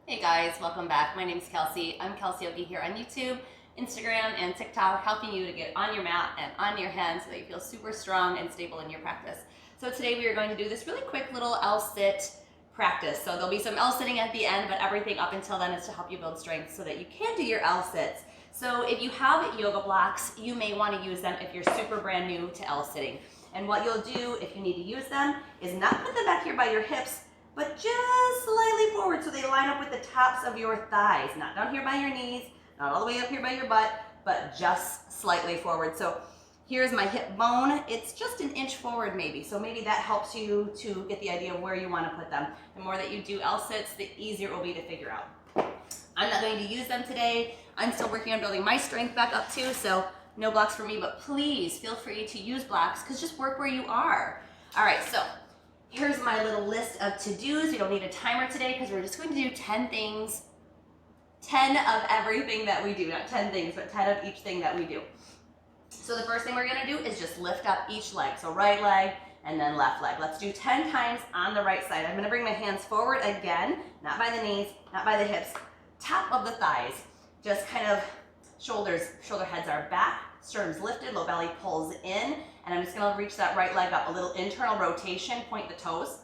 Hey guys, welcome back. My name is Kelsey. I'm Kelsey Yogi here on YouTube, Instagram, and TikTok, helping you to get on your mat and on your hands so that you feel super strong and stable in your practice. So today we are going to do this really quick little L-sit practice. So there'll be some L-sitting at the end, but everything up until then is to help you build strength so that you can do your L-sits. So if you have yoga blocks, you may want to use them if you're super brand new to L-sitting. And what you'll do if you need to use them is not put them back here by your hips, but just slightly forward so they line up with the tops of your thighs. Not down here by your knees, not all the way up here by your butt, but just slightly forward. So here's my hip bone. It's just an inch forward maybe. So maybe that helps you to get the idea of where you want to put them. The more that you do L-sits, the easier it will be to figure out. I'm not going to use them today. I'm still working on building my strength back up too, so no blocks for me, but please feel free to use blocks because just work where you are. All right, so here's my little list of to-dos. You don't need a timer today because we're just going to do 10 things, 10 of everything that we do. Not 10 things, but 10 of each thing that we do. So the first thing we're going to do is just lift up each leg. So right leg and then left leg. Let's do 10 times on the right side. I'm going to bring my hands forward again, not by the knees, not by the hips, top of the thighs. Just kind of shoulder heads are back, sternum's lifted, low belly pulls in, and I'm just going to reach that right leg up. A little internal rotation, point the toes.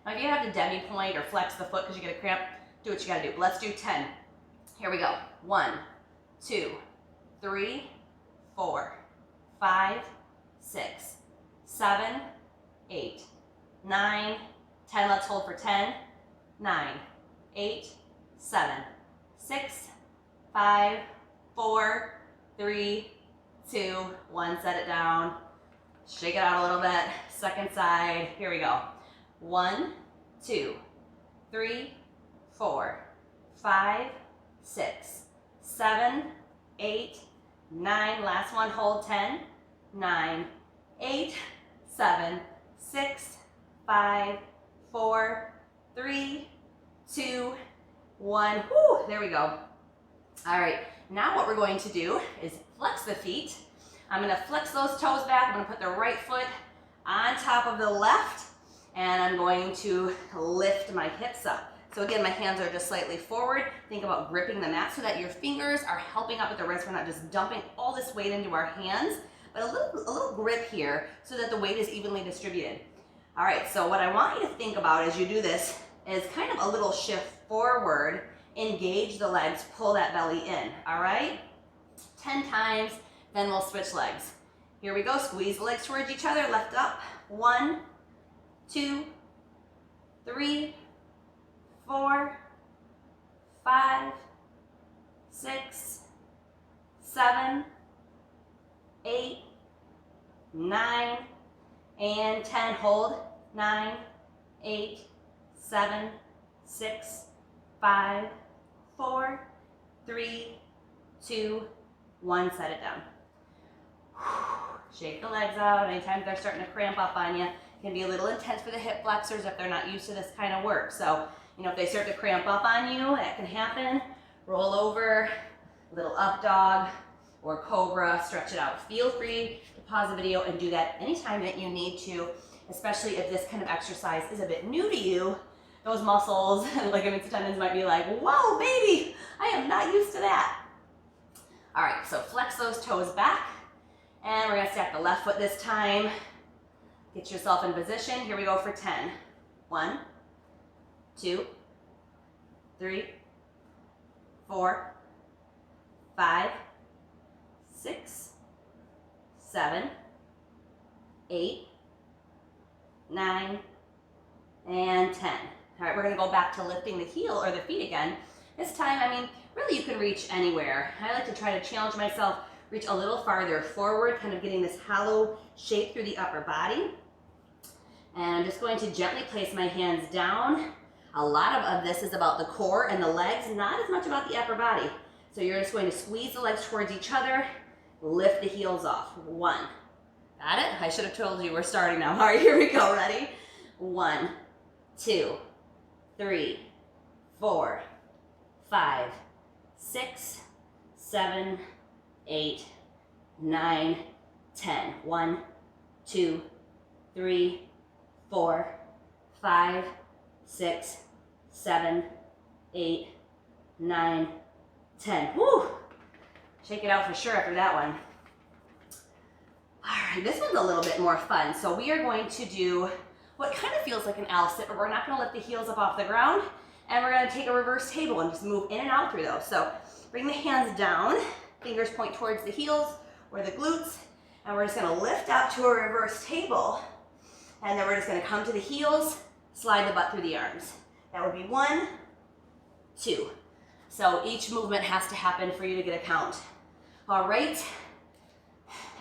Now if you have to demi point or flex the foot because you get a cramp, do what you got to do. But let's do 10. Here we go. 1, 2, 3, 4, 5, 6, 7, 8, 9, 10. Let's hold for 10, 9, 8, 7, 6, 5, 4, 3, 2, 1. Set it down. Shake it out a little bit. Second side. Here we go. 1, 2, 3, 4, 5, 6, 7, 8, 9. Last one. Hold 10, 9, 8, 7, 6, 5, 4, 3, 2, 1. Whew, there we go. All right, now what we're going to do is flex the feet. I'm going to flex those toes back. I'm going to put the right foot on top of the left, and I'm going to lift my hips up. So again, my hands are just slightly forward. Think about gripping the mat so that your fingers are helping out with the wrist. We're not just dumping all this weight into our hands, but a little grip here so that the weight is evenly distributed. All right, so what I want you to think about as you do this is kind of a little shift forward. Engage the legs, pull that belly in, all right? 10 times, then we'll switch legs. Here we go, squeeze the legs towards each other, left up. 1, 2, 3, 4, 5, 6, 7, 8, 9, and 10. Hold. 9, 8, 7, 6, 5, 4, 3, 2, 1. Set it down. Shake the legs out. Anytime they're starting to cramp up on you, it can be a little intense for the hip flexors if they're not used to this kind of work. So, if they start to cramp up on you, that can happen. Roll over, little up dog or cobra, stretch it out. Feel free to pause the video and do that anytime that you need to, especially if this kind of exercise is a bit new to you. Those muscles and ligaments and tendons might be like, whoa, baby, I am not used to that. All right, so flex those toes back, and we're gonna stack the left foot this time. Get yourself in position. Here we go for 10. 1, 2, 3, 4, 5, 6, 7, 8, 9, and 10. All right, we're gonna go back to lifting the heel or the feet again. This time, really you can reach anywhere. I like to try to challenge myself, reach a little farther forward, kind of getting this hollow shape through the upper body. And I'm just going to gently place my hands down. A lot of this is about the core and the legs, not as much about the upper body. So you're just going to squeeze the legs towards each other, lift the heels off. 1. Got it? I should have told you we're starting now. All right, here we go. Ready? 1, 2, 3, 4, 5, 6, 7, 8, 9, 10. 1, 2, 3, 4, 5, 6, 7, 8, 9, 10. Woo! Shake it out for sure after that one. All right, this one's a little bit more fun. So we are going to do what kind of feels like an L sit, but we're not gonna lift the heels up off the ground, and we're gonna take a reverse table and just move in and out through those. So bring the hands down, fingers point towards the heels or the glutes, and we're just gonna lift up to a reverse table, and then we're just gonna come to the heels, slide the butt through the arms. That would be 1, 2. So each movement has to happen for you to get a count. All right,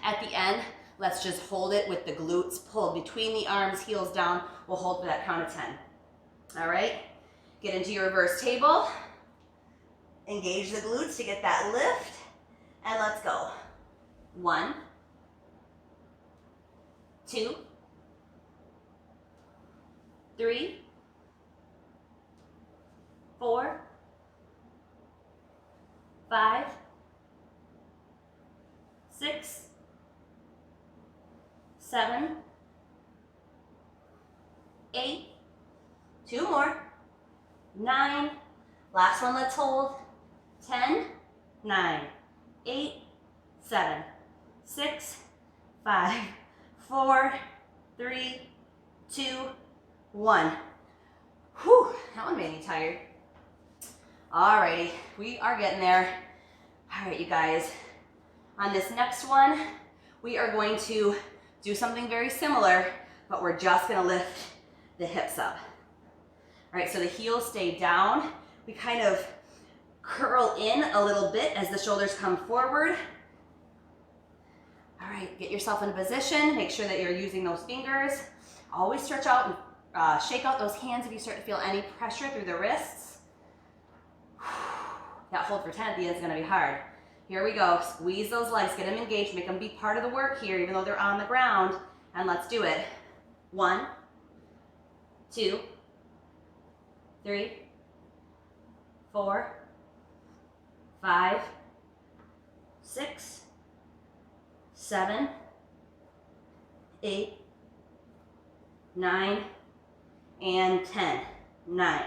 at the end, let's just hold it with the glutes pulled between the arms, heels down. We'll hold for that count of 10. All right, get into your reverse table. Engage the glutes to get that lift, and let's go. 1, 2, 3, 4, 5, 6, 7, 8, 2 more, 9, last one, let's hold, 10, 9, 8, 7, 6, 5, 4, 3, 2, 1. Whew, that one made me tired. Alrighty, we are getting there. All right, you guys, on this next one, we are going to do something very similar, but we're just gonna lift the hips up. All right, so the heels stay down. We kind of curl in a little bit as the shoulders come forward. All right, get yourself in a position. Make sure that you're using those fingers. Always stretch out and shake out those hands if you start to feel any pressure through the wrists. That hold for 10 at the end is gonna be hard. Here we go, squeeze those legs, get them engaged, make them be part of the work here, even though they're on the ground, and let's do it. 1, 2, 3, 4, 5, 6, 7, 8, 9, and 10. 9,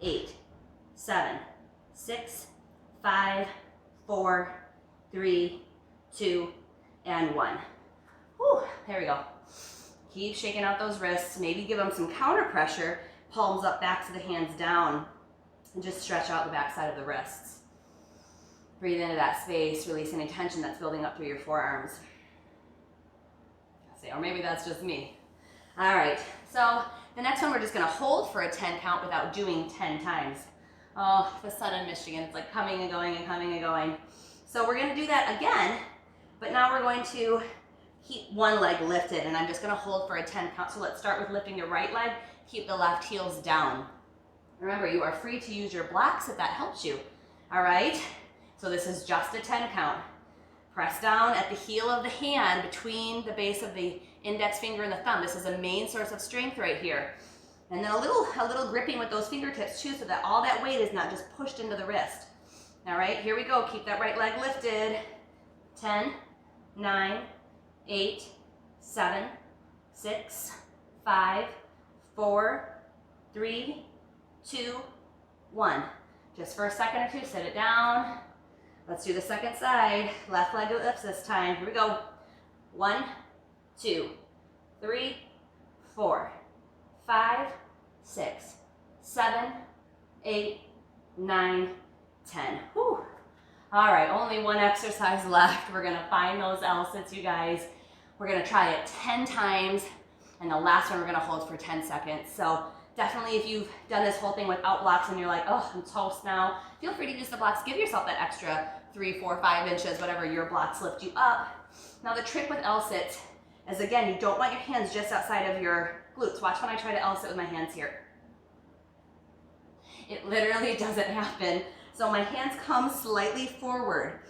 8, 7, 6, 5, 4, 3, 2, and 1. Whew, there we go. Keep shaking out those wrists. Maybe give them some counter pressure. Palms up, backs of the hands down. And just stretch out the back side of the wrists. Breathe into that space. Release any tension that's building up through your forearms. Or maybe that's just me. All right, so the next one we're just gonna hold for a 10 count without doing 10 times. Oh, the sun in Michigan, it's like coming and going and coming and going. So we're gonna do that again, but now we're going to keep one leg lifted, and I'm just gonna hold for a 10 count. So let's start with lifting your right leg, keep the left heels down. Remember, you are free to use your blocks if that helps you. All right, so this is just a 10 count. Press down at the heel of the hand between the base of the index finger and the thumb. This is a main source of strength right here. And then a little gripping with those fingertips too, so that all that weight is not just pushed into the wrist. All right, here we go. Keep that right leg lifted. 10, 9, 8, 7, 6, 5, 4, 3, 2, 1. Just for a second or two, sit it down. Let's do the second side. Left leg lifts this time. Here we go. 1, 2, 3, 4, 5, 6, 7, 8, 9, 10. Whew. All right, only one exercise left. We're gonna find those L-sits, you guys. We're gonna try it 10 times, and the last one we're gonna hold for 10 seconds. So definitely if you've done this whole thing without blocks and you're like, oh, I'm toast now, feel free to use the blocks. Give yourself that extra 3, 4, 5 inches, whatever your blocks lift you up. Now the trick with L-sits is, again, you don't want your hands just outside of your glutes. Watch when I try to L-sit with my hands here. It literally doesn't happen. So my hands come slightly forward.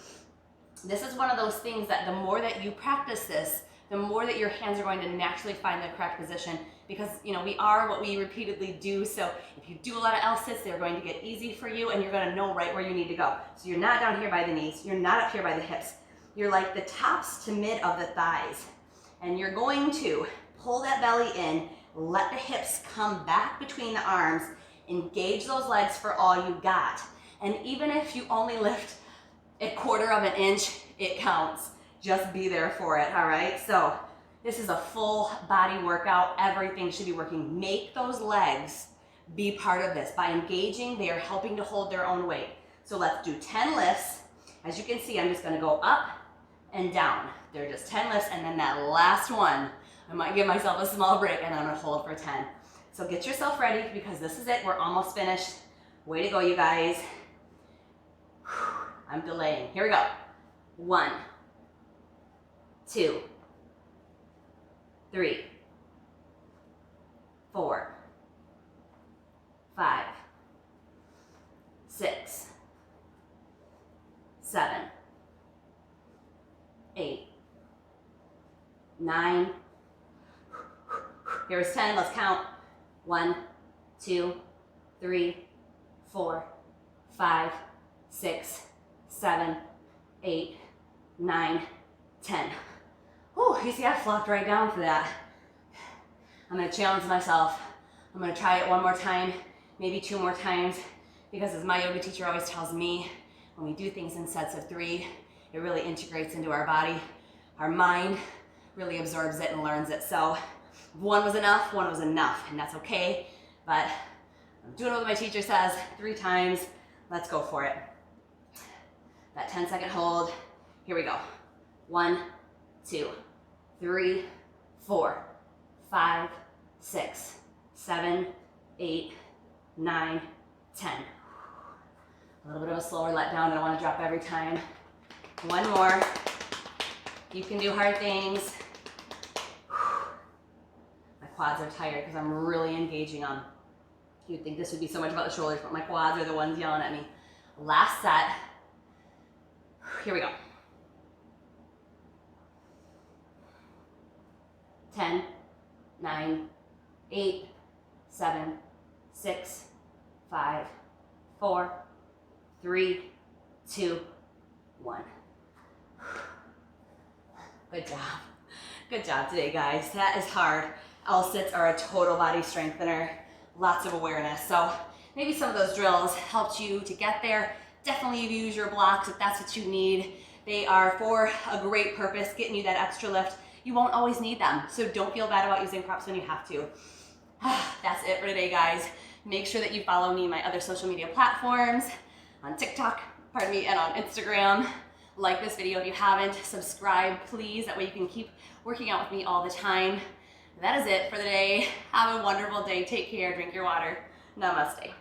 This is one of those things that the more that you practice this, the more that your hands are going to naturally find the correct position, because we are what we repeatedly do. So if you do a lot of L-sits, they're going to get easy for you, and you're going to know right where you need to go. So you're not down here by the knees, you're not up here by the hips. You're like the tops to mid of the thighs. And you're going to pull that belly in, let the hips come back between the arms, engage those legs for all you got. And even if you only lift a 1/4 of an inch, it counts. Just be there for it, all right? So this is a full body workout. Everything should be working. Make those legs be part of this. By engaging, they are helping to hold their own weight. So let's do 10 lifts. As you can see, I'm just gonna go up and down. They're just 10 lifts, and then that last one, I might give myself a small break, and I'm gonna hold for 10. So get yourself ready, because this is it. We're almost finished. Way to go, you guys. I'm delaying. Here we go. 1, 2, 3, 4, 5, 6, 7, 8, 9. Here's 10. Let's count. 1, 2, 3, 4, 5, 6, 7, 8, 9, 10. Whew, you see, I flopped right down for that. I'm gonna challenge myself. I'm gonna try it one more time, maybe 2 more times, because as my yoga teacher always tells me, when we do things in sets of 3, it really integrates into our body. Our mind really absorbs it and learns it. So if 1 was enough, 1 was enough, and that's okay. But I'm doing what my teacher says 3 times. Let's go for it. That 10-second hold. Here we go. 1, 2, 3, 4, 5, 6, 7, 8, 9, 10. A little bit of a slower let down. I don't want to drop every time. 1 more. You can do hard things. My quads are tired because I'm really engaging on. You'd think this would be so much about the shoulders, but my quads are the ones yelling at me. Last set. Here we go. 10, 9, 8, 7, 6, 5, 4, 3, 2, 1. Good job. Good job today, guys. That is hard. L-sits are a total body strengthener. Lots of awareness. So maybe some of those drills helped you to get there. Definitely use your blocks if that's what you need. They are for a great purpose, getting you that extra lift. You won't always need them, so don't feel bad about using props when you have to. That's it for today, guys. Make sure that you follow me on my other social media platforms, on TikTok, and on Instagram. Like this video if you haven't. Subscribe, please. That way you can keep working out with me all the time. That is it for the day. Have a wonderful day. Take care. Drink your water. Namaste.